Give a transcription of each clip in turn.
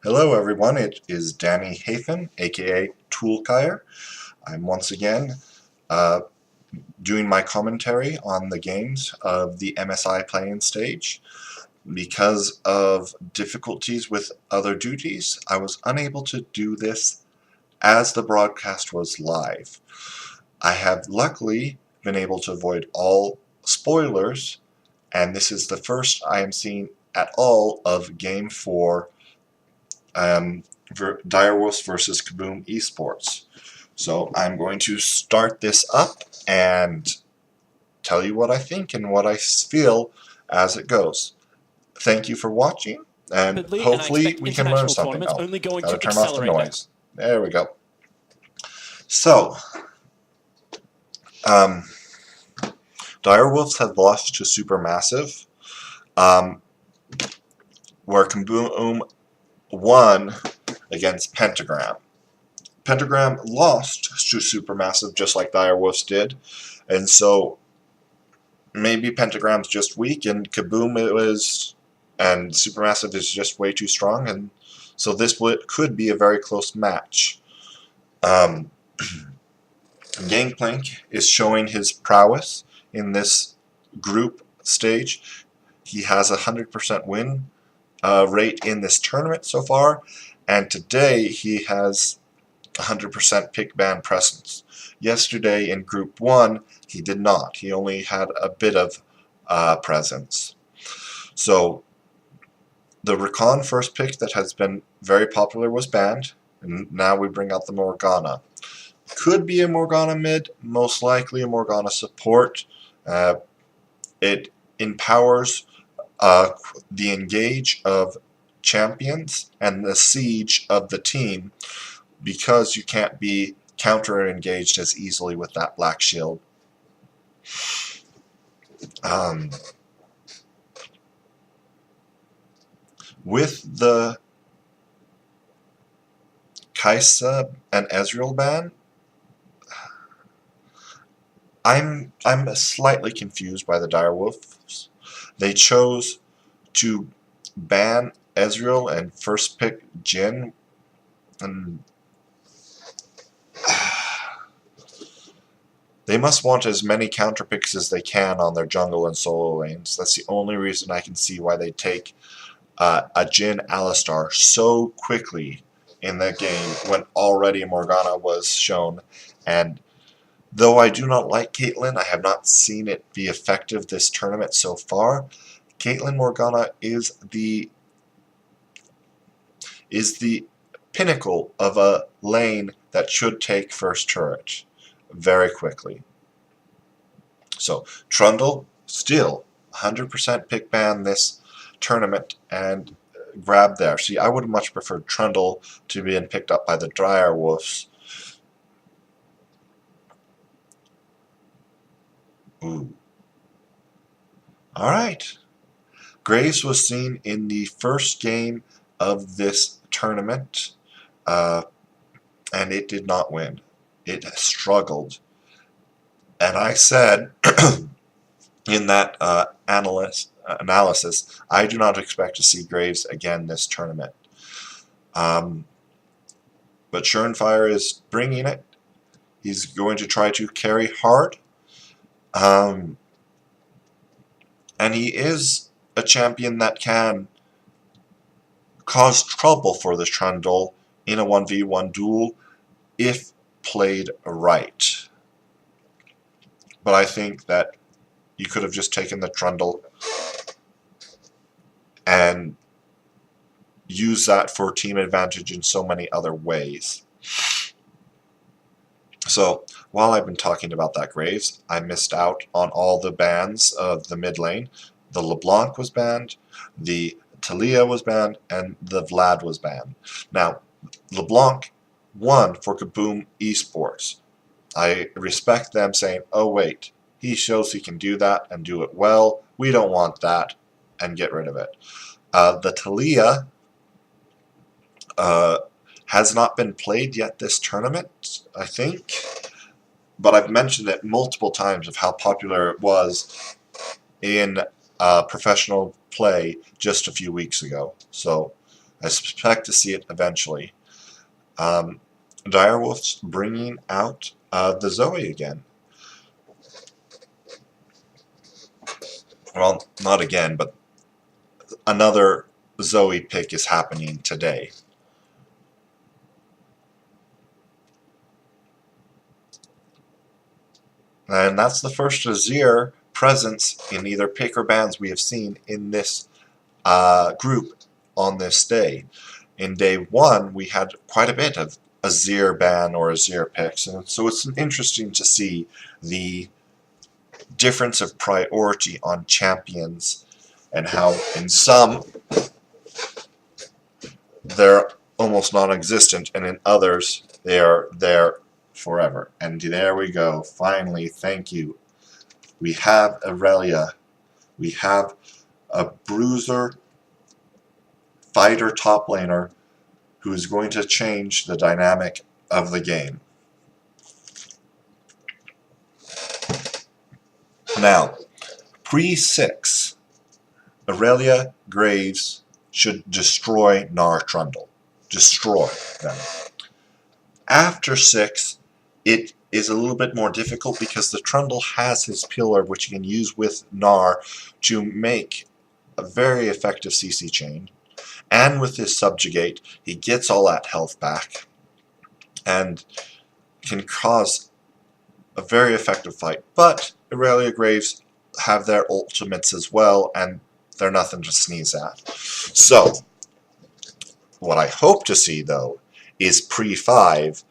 Hello everyone, it is Danny Hafen, aka Toolkire. I'm once again uh, doing my commentary on the games of the MSI playing stage. Because of difficulties with other duties, I was unable to do this as the broadcast was live. I have luckily been able to avoid all spoilers, and this is the first I am seeing at all of Game 4 Direwolves versus Kaboom Esports. So I'm going to start this up and tell you what I think and what I feel as it goes. Thank you for watching, and Rapidly, and I hopefully expect we can learn international something. tournaments Oh, only going gotta to turn off the accelerate that. noise. There we go. So, um, Direwolves have lost to Supermassive, um, where Kaboom won against Pentagram. Pentagram lost to Supermassive just like Direwolves did, and so maybe Pentagram's just weak and Kaboom and Supermassive is just way too strong, and so this could be a very close match. Um, Gangplank is showing his prowess in this group stage. He has a 100% win rate in this tournament so far, and today he has 100% pick ban presence. Yesterday in Group 1, he did not. He only had a bit of presence. So the Recon first pick that has been very popular was banned, and now we bring out the Morgana. Could be a Morgana mid, most likely a Morgana support. It empowers the engage of champions and the siege of the team, because you can't be counter-engaged as easily with that black shield. Um, with the Kaisa and Ezreal ban, I'm slightly confused by the Direwolves. They chose to ban Ezreal and first pick Jhin, and they must want as many counter picks as they can on their jungle and solo lanes. That's the only reason I can see why they take a Jhin Alistar so quickly in that game when already Morgana was shown. And though I do not like Caitlyn, I have not seen it be effective this tournament so far. Caitlyn Morgana is the pinnacle of a lane that should take first turret very quickly. So Trundle still 100% pick ban this tournament and grab there. See, I would have much preferred Trundle to be picked up by the Direwolves. Ooh. Alright. Graves was seen in the first game of this tournament, and it did not win. It struggled. And I said in that analysis, I do not expect to see Graves again this tournament. But Surenfire is bringing it. He's going to try to carry hard. And he is a champion that can cause trouble for the Trundle in a 1v1 duel if played right. But I think that you could have just taken the Trundle and used that for team advantage in so many other ways. So, while I've been talking about that Graves, I missed out on all the bans of the mid lane. The LeBlanc was banned, the Talia was banned, and the Vlad was banned. Now, LeBlanc won for Kaboom Esports. I respect them saying, oh wait, he shows he can do that and do it well. We don't want that, and get rid of it. The Talia has not been played yet this tournament, I think, but I've mentioned it multiple times of how popular it was in professional play just a few weeks ago. So I suspect to see it eventually. Direwolf's bringing out the Zoe again. Well, not again, but another Zoe pick is happening today. And that's the first Azir presence in either pick or bans we have seen in this group on this day. In day 1, we had quite a bit of Azir ban or Azir picks, and so it's interesting to see the difference of priority on champions and how in some they're almost non-existent and in others they are there forever. And there we go. Finally, thank you. We have Aurelia. We have a bruiser fighter top laner who is going to change the dynamic of the game. Now, pre-6, Aurelia Graves should destroy Gnar Trundle. Destroy them. After 6, it is a little bit more difficult because the Trundle has his pillar, which he can use with Gnar to make a very effective CC chain. And with his subjugate, he gets all that health back and can cause a very effective fight. But Aurelia Graves have their ultimates as well, and they're nothing to sneeze at. So, what I hope to see, though, is pre-5,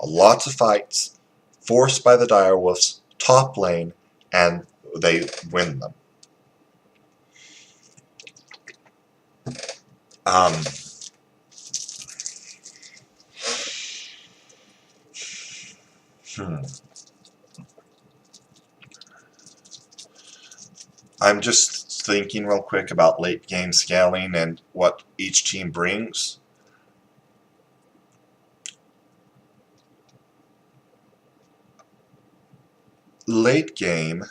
lots of fights, forced by the Direwolves, top lane, and they win them. I'm just thinking real quick about late game scaling and what each team brings. Late game,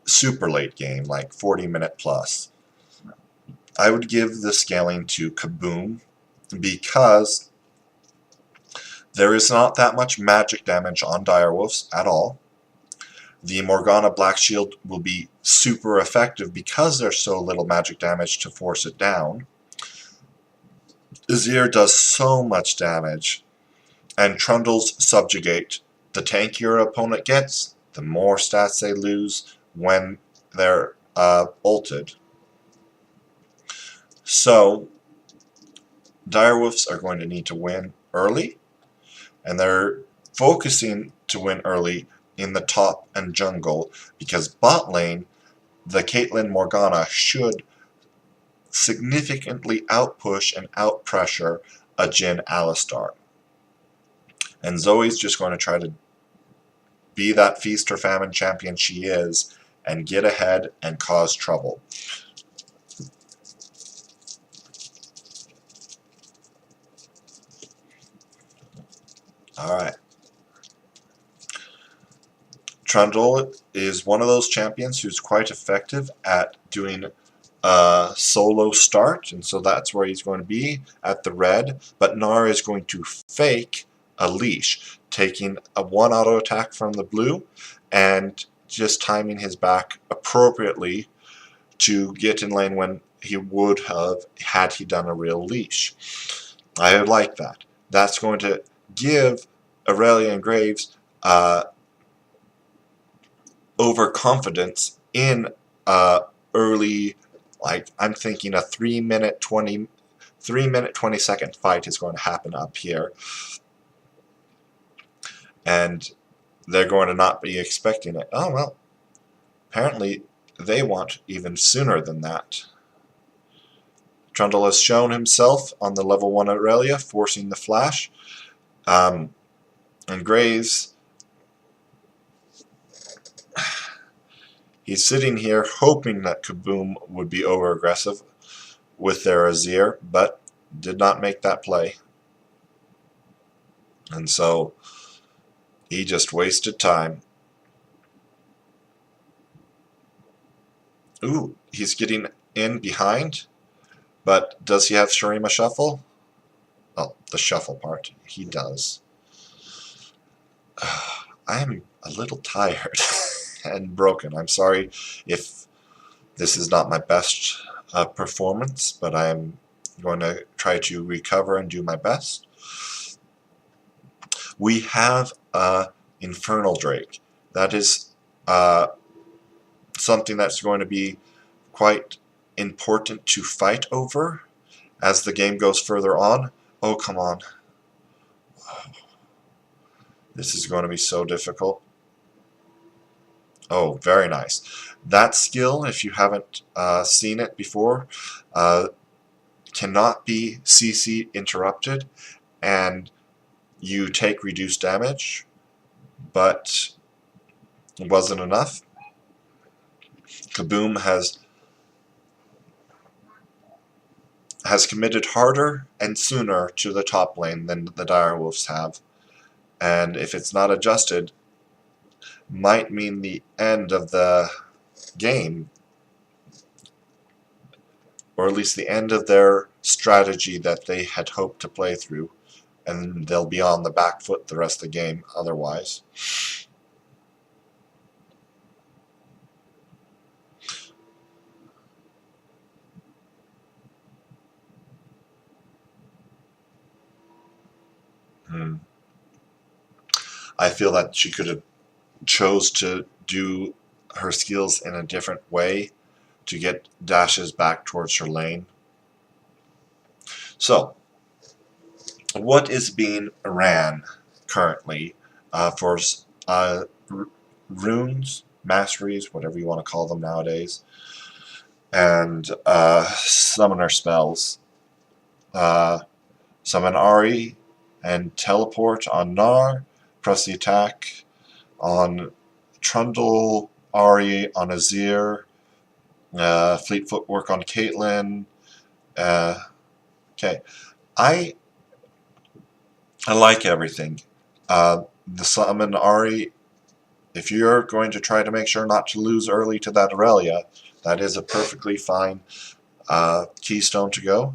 super late game, like 40-minute plus, I would give the scaling to Kaboom because there is not that much magic damage on Direwolves at all. The Morgana Black Shield will be super effective because there's so little magic damage to force it down. Azir does so much damage, and Trundle's subjugate. The tankier your opponent gets, the more stats they lose when they're ulted. So, Direwolves are going to need to win early, and they're focusing to win early in the top and jungle, because bot lane, the Caitlyn Morgana should significantly outpush and outpressure a Jhin Alistar. And Zoe's just going to try to be that feast or famine champion she is and get ahead and cause trouble. Alright. Trundle is one of those champions who's quite effective at doing a solo start, and so that's where he's going to be, at the red. But Gnar is going to fake a leash, taking a 1 auto attack from the blue and just timing his back appropriately to get in lane when he would have had he done a real leash. I like that. That's going to give Aurelia and Graves overconfidence in early, like I'm thinking a 3-minute 20-second fight is going to happen up here, and they're going to not be expecting it. Oh well, apparently they want even sooner than that. Trundle has shown himself on the level 1 Aurelia, forcing the flash, and Graves, he's sitting here hoping that Kaboom would be over-aggressive with their Azir, but did not make that play. And so he just wasted time. Ooh, he's getting in behind. But does he have Shurima Shuffle? Oh, the shuffle part. He does. I am a little tired and broken. I'm sorry if this is not my best performance, but I'm going to try to recover and do my best. We have Infernal Drake. That is something that's going to be quite important to fight over as the game goes further on. Oh, come on. This is going to be so difficult. Oh, very nice. That skill, if you haven't seen it before, cannot be CC interrupted, and you take reduced damage, but it wasn't enough. Kaboom has committed harder and sooner to the top lane than the Direwolves have, and if it's not adjusted, might mean the end of the game, or at least the end of their strategy that they had hoped to play through, and they'll be on the back foot the rest of the game otherwise. I feel that she could have chose to do her skills in a different way to get dashes back towards her lane. So, what is being ran currently for runes, masteries, whatever you want to call them nowadays, and summoner spells? Summon Ari and teleport on Nar, press the attack on Trundle, Ari on Azir, Fleet Footwork on Caitlyn. Okay, I like everything. The summon Ari, if you're going to try to make sure not to lose early to that Aurelia, that is a perfectly fine keystone to go.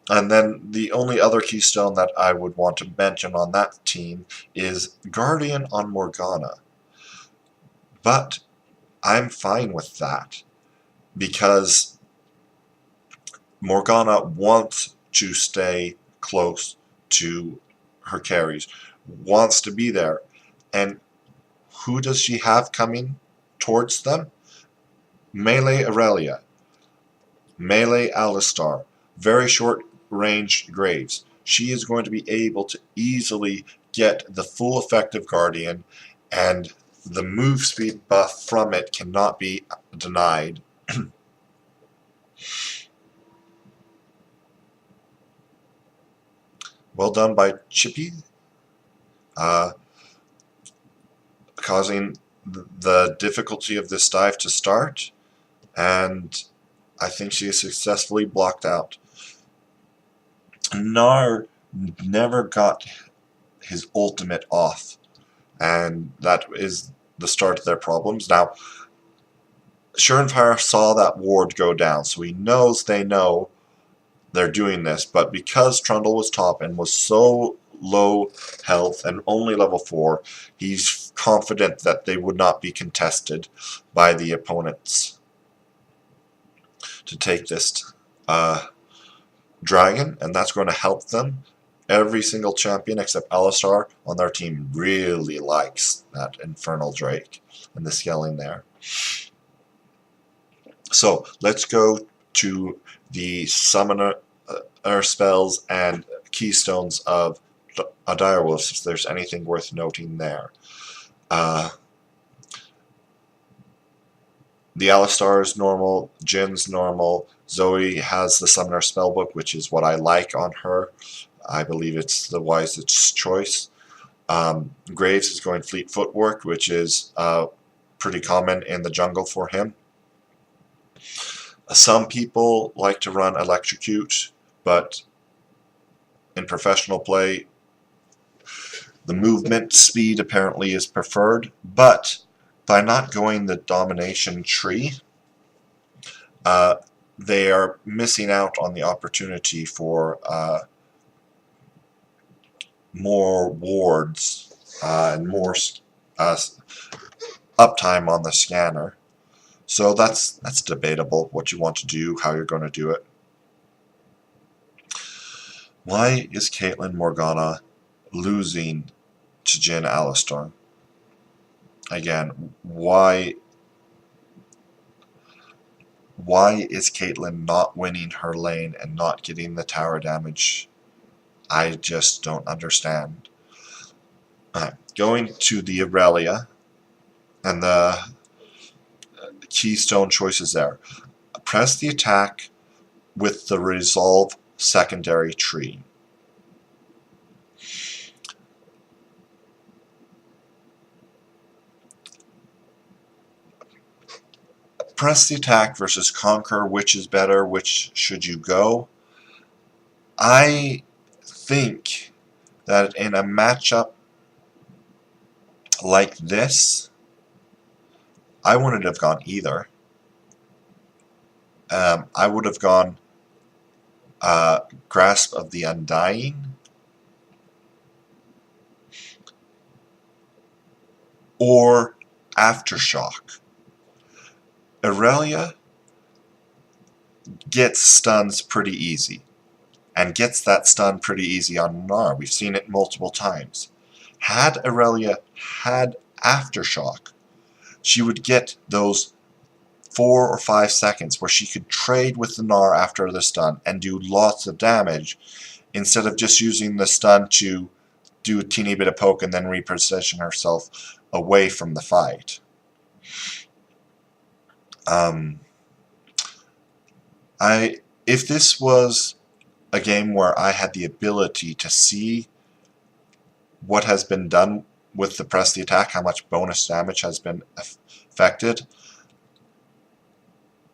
And then the only other keystone that I would want to mention on that team is Guardian on Morgana. But I'm fine with that because Morgana wants to stay close to her carries, wants to be there. And who does she have coming towards them? Melee Aurelia, Melee Alistar, very short range Graves. She is going to be able to easily get the full effect of Guardian, and the move speed buff from it cannot be denied. Well done by Chippy, causing the difficulty of this dive to start, and I think she is successfully blocked out. Nar never got his ultimate off, and that is the start of their problems. Now, Surenfire saw that ward go down, so he knows they know they're doing this, but because Trundle was top and was so low health and only level 4, he's confident that they would not be contested by the opponents to take this dragon, and that's going to help them. Every single champion except Alistar on their team really likes that Infernal Drake and the scaling there. So let's go to the summoner spells and keystones of Direwolves, if there's anything worth noting there. The Alistar is normal, Jin's normal, Zoe has the Summoner Spellbook, which is what I like on her. I believe it's the wisest choice. Graves is going Fleet Footwork, which is pretty common in the jungle for him. Some people like to run Electrocute, but in professional play, the movement speed apparently is preferred, but by not going the domination tree, they are missing out on the opportunity for more wards and more uptime on the scanner. So that's debatable what you want to do, how you're going to do it. Why is Caitlyn Morgana losing to Jhin Alistar? Again, why is Caitlyn not winning her lane and not getting the tower damage? I just don't understand. Going to the Aurelia and the keystone choices there. Press the attack with the resolve secondary tree. Press the attack versus conquer, which is better, which should you go? I think that in a matchup like this, I wouldn't have gone either. I would have gone Grasp of the Undying or Aftershock. Aurelia gets stuns pretty easy, and gets that stun pretty easy on Gnar. We've seen it multiple times. Had Aurelia had Aftershock, she would get those 4 or 5 seconds where she could trade with the Gnar after the stun and do lots of damage, instead of just using the stun to do a teeny bit of poke and then reposition herself away from the fight. If this was a game where I had the ability to see what has been done with the press the attack, how much bonus damage has been affected,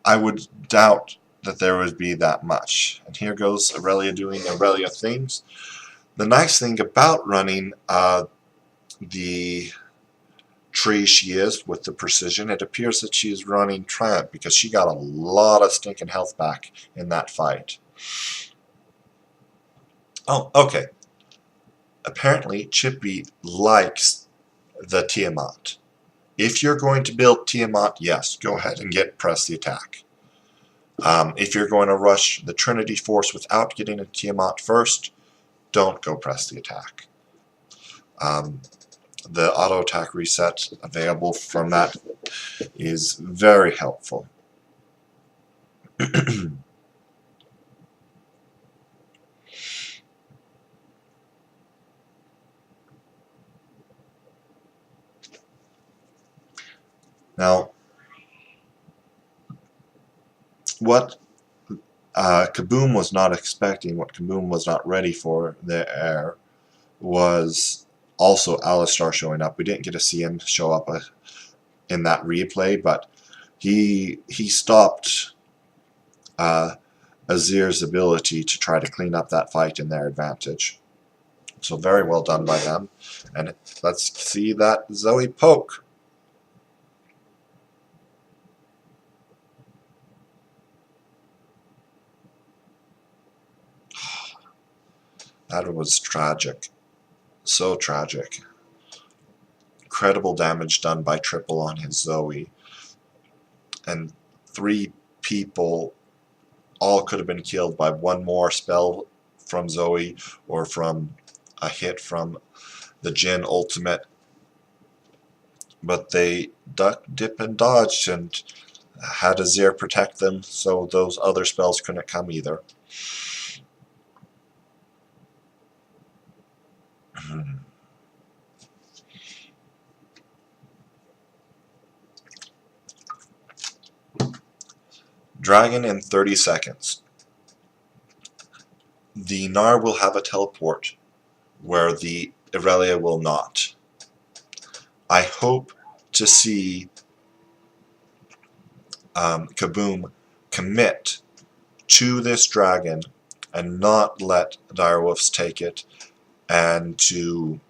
I would doubt that there would be that much. And here goes Aurelia doing Aurelia things. The nice thing about running the tree she is with the precision, it appears that she is running Triumph because she got a lot of stinking health back in that fight. Oh, okay. Apparently Chippy likes the Tiamat. If you're going to build Tiamat, yes, go ahead and press the attack. If you're going to rush the Trinity Force without getting a Tiamat first, don't go press the attack. The auto attack reset available from that is very helpful. Now, what Kaboom was not expecting, what Kaboom was not ready for there, was also Alistar showing up. We didn't get to see him show up in that replay, but he stopped Azir's ability to try to clean up that fight in their advantage. So very well done by them. And let's see that Zoe poke. That was tragic. So tragic. Incredible damage done by Triple on his Zoe. And 3 people all could have been killed by one more spell from Zoe or from a hit from the Jhin ultimate. But they ducked, dipped, and dodged and had Azir protect them, so those other spells couldn't come either. Dragon in 30 seconds. The Gnar will have a teleport where the Aurelia will not. I hope to see Kaboom commit to this dragon and not let Direwolves take it, and to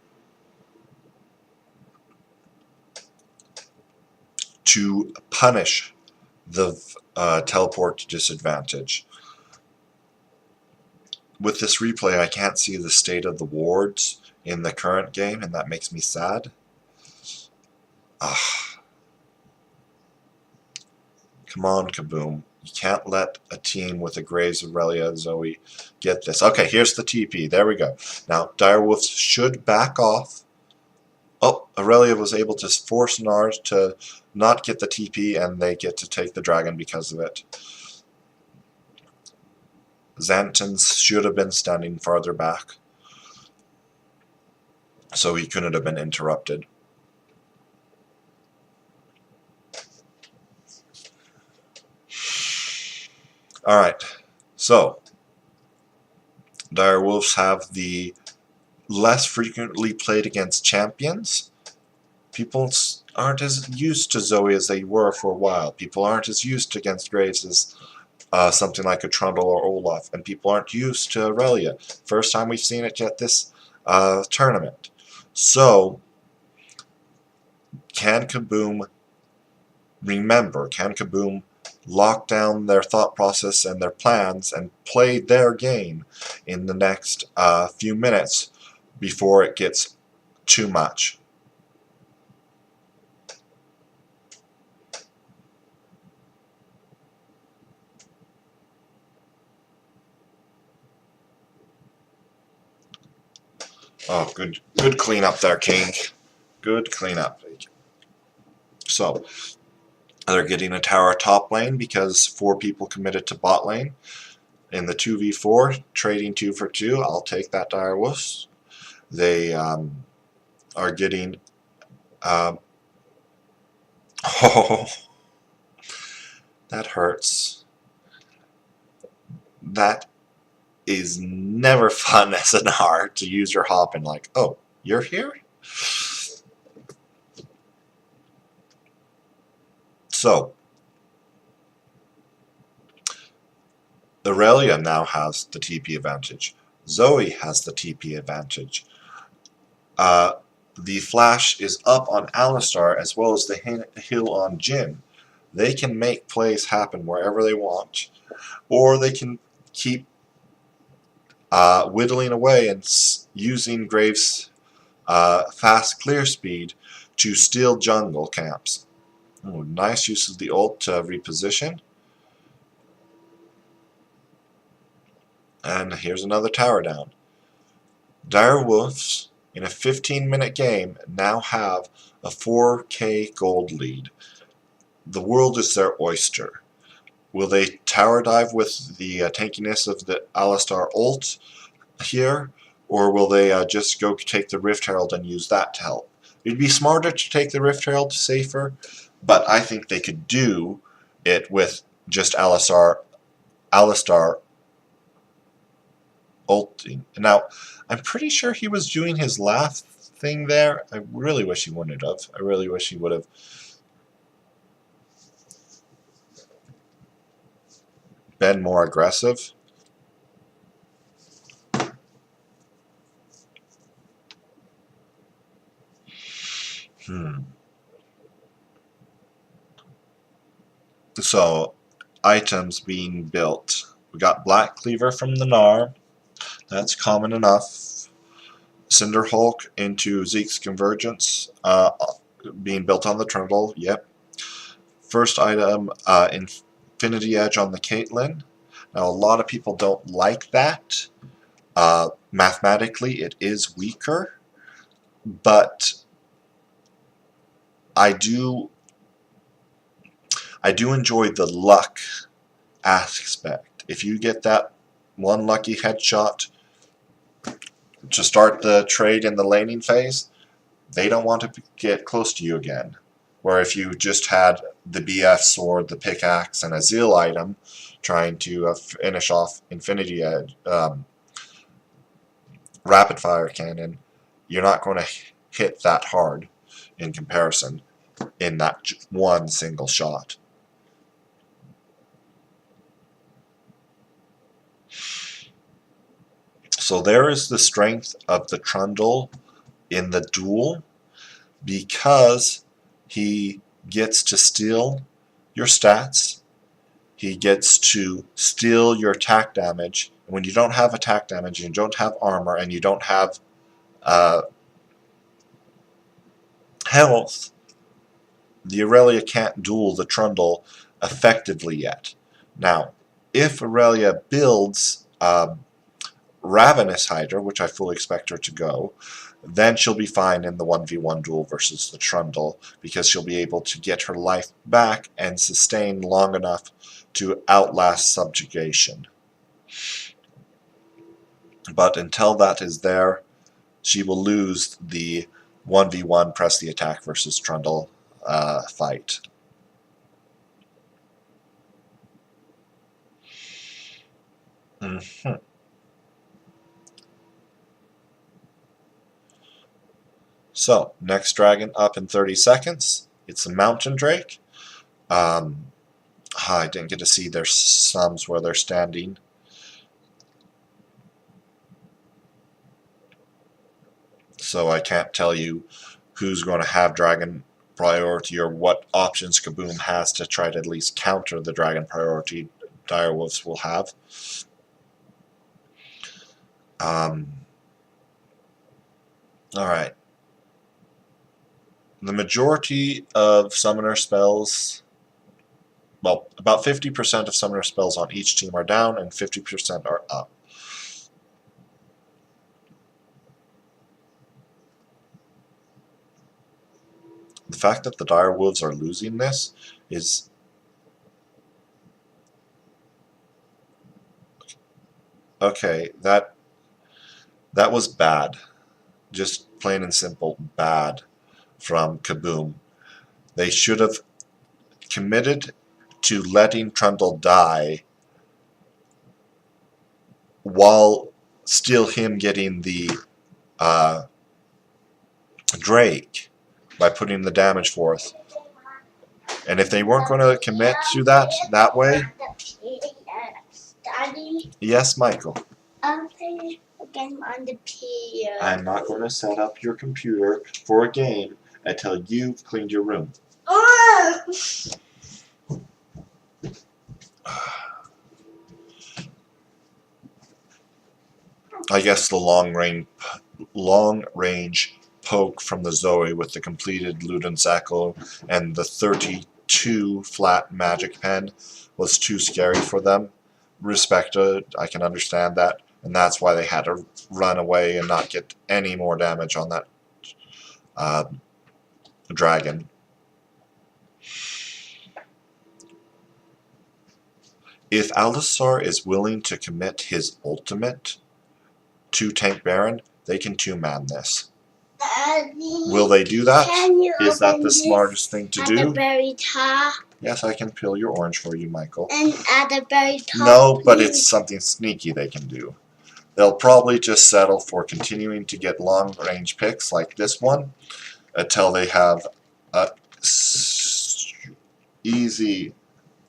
punish the teleport to disadvantage. With this replay, I can't see the state of the wards in the current game, and that makes me sad. Come on, Kaboom. You can't let a team with a Graves, Aurelia, Zoe get this. Okay, here's the TP. There we go. Now, Direwolves should back off. Oh, Aurelia was able to force Nars to not get the TP, and they get to take the dragon because of it. Xantans should have been standing farther back, so he couldn't have been interrupted. Alright, so Direwolves have the less frequently played against champions. People aren't as used to Zoe as they were for a while. People aren't as used against Graves as something like a Trundle or Olaf, and people aren't used to Aurelia. First time we've seen it yet this tournament. So, can Kaboom remember? Can Kaboom lock down their thought process and their plans and play their game in the next few minutes before it gets too much? Oh, good cleanup there, King. Good cleanup. So, they're getting a tower top lane because 4 people committed to bot lane. In the 2v4, trading 2 for 2, I'll take that Direwolves. They are getting... oh, that hurts. That is never fun as an R to use your hop and like, oh, you're here? So, Aurelia now has the TP advantage. Zoe has the TP advantage. The flash is up on Alistar as well as the heal on Jhin. They can make plays happen wherever they want, or they can keep whittling away and using Graves' fast clear speed to steal jungle camps. Oh, nice use of the ult to reposition. And here's another tower down. Direwolves, in a 15-minute game, now have a 4k gold lead. The world is their oyster. Will they tower dive with the tankiness of the Alistar ult here, or will they just go take the Rift Herald and use that to help? It'd be smarter to take the Rift Herald safer, but I think they could do it with just Alistar ulting. Now, I'm pretty sure he was doing his last thing there. I really wish he wouldn't have. I really wish he would have been more aggressive. So, items being built. We got Black Cleaver from the Gnar. That's common enough. Cinder Hulk into Zeke's Convergence, being built on the Trundle. Yep. First item, Infinity Edge on the Caitlyn. Now, a lot of people don't like that. Mathematically, it is weaker, but I do enjoy the luck aspect. If you get that one lucky headshot to start the trade in the laning phase, they don't want to get close to you again. Where if you just had the BF sword, the pickaxe, and a Zeal item trying to finish off Infinity Edge, rapid fire cannon, you're not going to hit that hard in comparison in that one single shot. So there is the strength of the Trundle in the duel, because he gets to steal your stats he gets to steal your attack damage. And when you don't have attack damage, and you don't have armor, and you don't have health, the Aurelia can't duel the Trundle effectively yet. Now, if Aurelia builds Ravenous Hydra, which I fully expect her to go, then she'll be fine in the 1v1 duel versus the Trundle, because she'll be able to get her life back and sustain long enough to outlast subjugation. But until that is there, she will lose the 1v1 press the attack versus Trundle fight. So, next dragon up in 30 seconds. It's a Mountain Drake. I didn't get to see their sums where they're standing. So I can't tell you who's going to have dragon priority or what options Kaboom has to try to at least counter the dragon priority Direwolves will have. Alright. The majority of summoner spells, well, about 50% of summoner spells on each team are down and 50% are up. The fact that the Direwolves are losing this is okay. That was bad, just plain and simple bad from Kaboom. They should have committed to letting Trundle die while still him getting the Drake by putting the damage forth. And if they weren't going to commit to that way... Yes, Michael? I'm playing a game on the PC. I'm not going to set up your computer for a game until you've cleaned your room. I guess the long range poke from the Zoe with the completed Ludensackle and the 32 flat magic pen was too scary for them. Respected, I can understand that, and that's why they had to run away and not get any more damage on that dragon. If Allosaur is willing to commit his ultimate to Tank Baron, they can two-man this. Daddy, will they do that? Is that the smartest thing to do? At the very top. Yes, I can peel your orange for you, Michael. And at the very top. No, but it's something sneaky they can do. They'll probably just settle for continuing to get long-range picks like this one until they have a easy,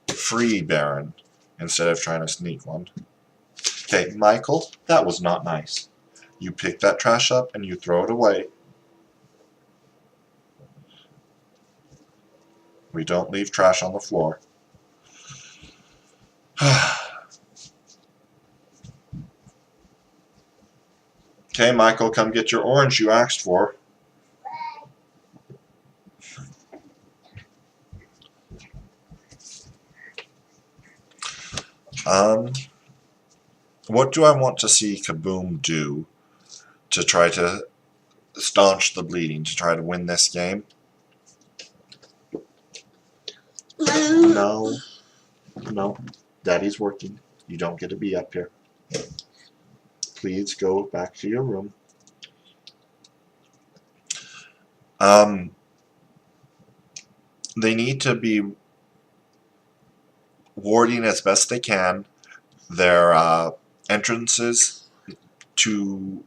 free Baron instead of trying to sneak one. Okay, Michael, that was not nice. You pick that trash up and you throw it away. We don't leave trash on the floor. Okay, Michael, come get your orange you asked for. What do I want to see Kaboom do to try to staunch the bleeding, to try to win this game? No. No. Daddy's working. You don't get to be up here. Please go back to your room. They need to be warding as best they can their entrances to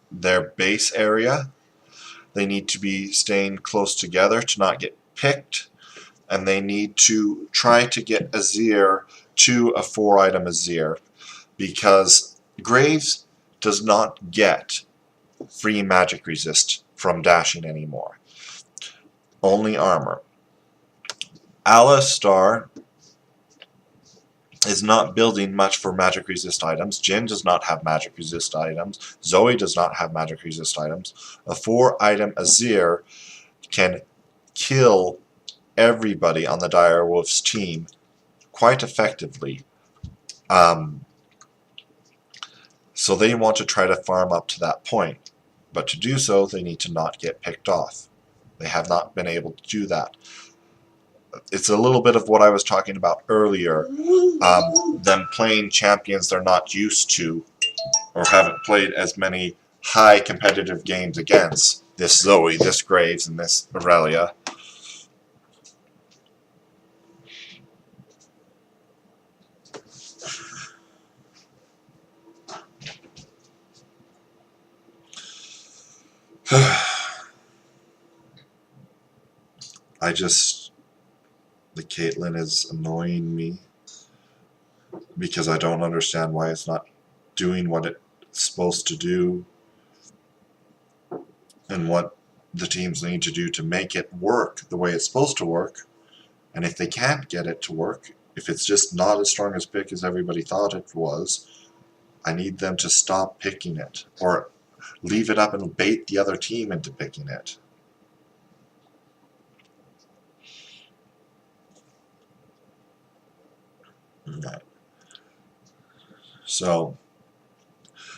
their base area. They need to be staying close together to not get picked, and they need to try to get Azir to a 4-item Azir, because Graves does not get free magic resist from dashing anymore. Only armor. Alistar is not building much for magic resist items. Jin does not have magic resist items. Zoe does not have magic resist items. A 4-item Azir can kill everybody on the Direwolf's team quite effectively. So they want to try to farm up to that point. But to do so, they need to not get picked off. They have not been able to do that. It's a little bit of what I was talking about earlier. Them playing champions they're not used to or haven't played as many high competitive games against. This Zoe, this Graves, and this Aurelia. The Caitlyn is annoying me because I don't understand why it's not doing what it's supposed to do and what the teams need to do to make it work the way it's supposed to work. And if they can't get it to work, if it's just not as strong as pick as everybody thought it was, I need them to stop picking it or leave it up and bait the other team into picking it. Right. So,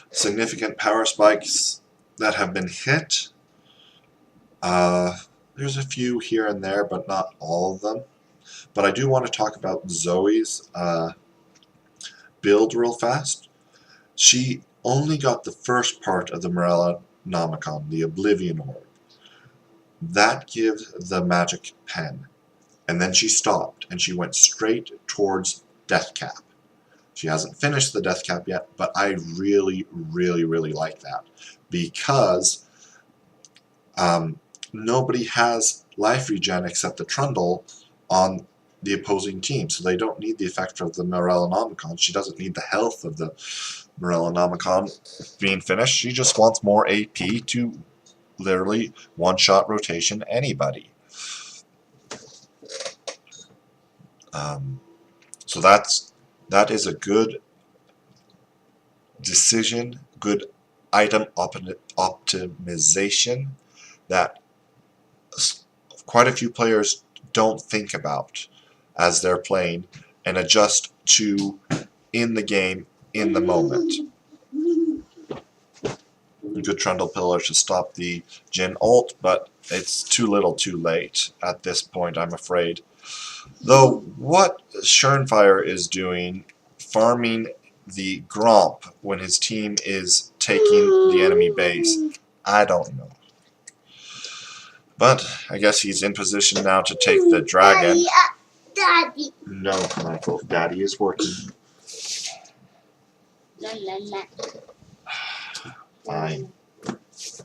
significant power spikes that have been hit. There's a few here and there, but not all of them. But I do want to talk about Zoe's build real fast. She only got the first part of the Morellonomicon, the Oblivion Orb. That gives the magic pen. And then she stopped, and she went straight towards Death Cap. She hasn't finished the Death Cap yet, but I really, really, really like that. Because nobody has life regen except the Trundle on the opposing team, so they don't need the effect of the Morellonomicon. She doesn't need the health of the Morellonomicon being finished. She just wants more AP to literally one-shot rotation anybody. So that is a good decision, good item optimization that quite a few players don't think about as they're playing and adjust to in the game, in the moment. A good Trundle Pillar to stop the Jin ult, but it's too little too late at this point, I'm afraid. Though what Schernfire is doing, farming the Gromp when his team is taking the enemy base, I don't know. But I guess he's in position now to take the dragon. Daddy. No, Michael, Daddy is working. Fine.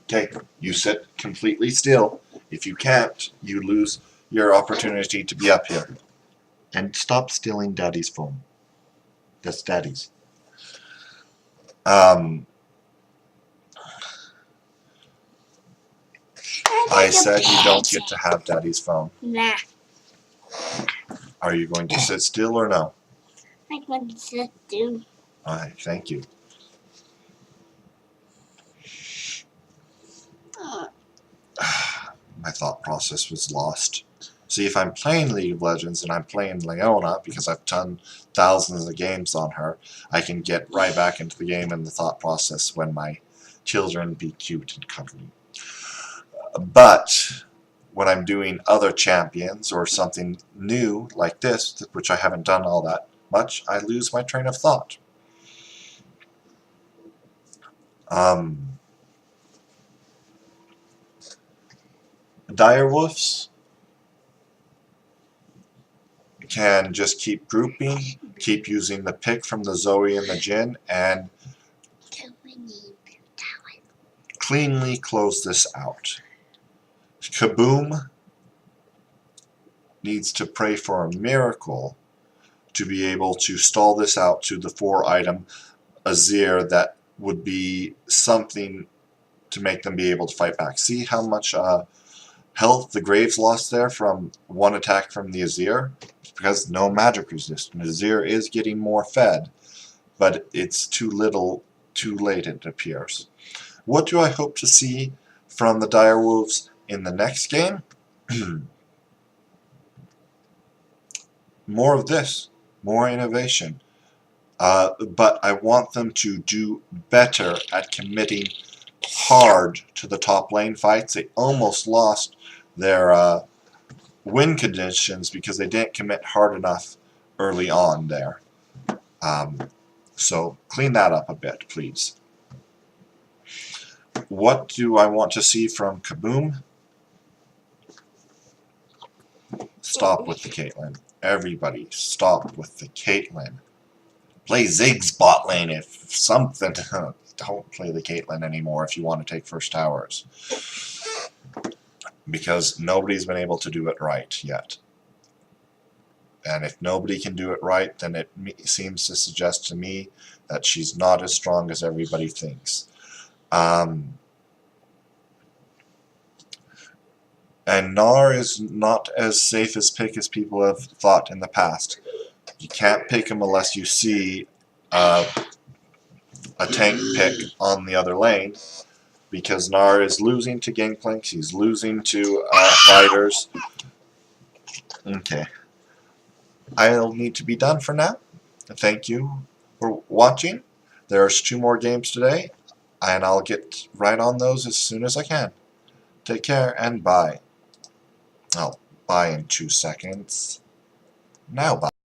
Okay, you sit completely still. If you can't, you lose your opportunity to be up here. And stop stealing Daddy's phone. That's Daddy's. I said you don't get to have Daddy's phone. Nah. Are you going to sit still or no? I'm going to sit still. Alright, thank you. My thought process was lost. See, if I'm playing League of Legends and I'm playing Leona, because I've done thousands of games on her, I can get right back into the game and the thought process when my children be cute and cuddly. But when I'm doing other champions or something new like this, which I haven't done all that much, I lose my train of thought. Direwolves can just keep grouping, keep using the pick from the Zoe and the Jin, and cleanly close this out. Kaboom needs to pray for a miracle to be able to stall this out to the 4-item Azir that would be something to make them be able to fight back. See how much health the Graves lost there from one attack from the Azir. It's because no magic resistance. Azir is getting more fed, but it's too little, too late, it appears. What do I hope to see from the Direwolves in the next game? More of this, more innovation. But I want them to do better at committing hard to the top lane fights. They almost lost their win conditions because they didn't commit hard enough early on there. So clean that up a bit, please. What do I want to see from Kaboom? Stop with the Caitlyn. Everybody, stop with the Caitlyn. Play Ziggs bot lane if something. Don't play the Caitlyn anymore if you want to take first towers. Because nobody's been able to do it right yet. And if nobody can do it right, then it seems to suggest to me that she's not as strong as everybody thinks. And Gnar is not as safe a pick as people have thought in the past. You can't pick him unless you see a tank pick on the other lane, because Gnar is losing to Gangplanks, he's losing to fighters. Okay. I'll need to be done for now. Thank you for watching. There's 2 more games today, and I'll get right on those as soon as I can. Take care, and bye. Oh, bye in 2 seconds. Now bye.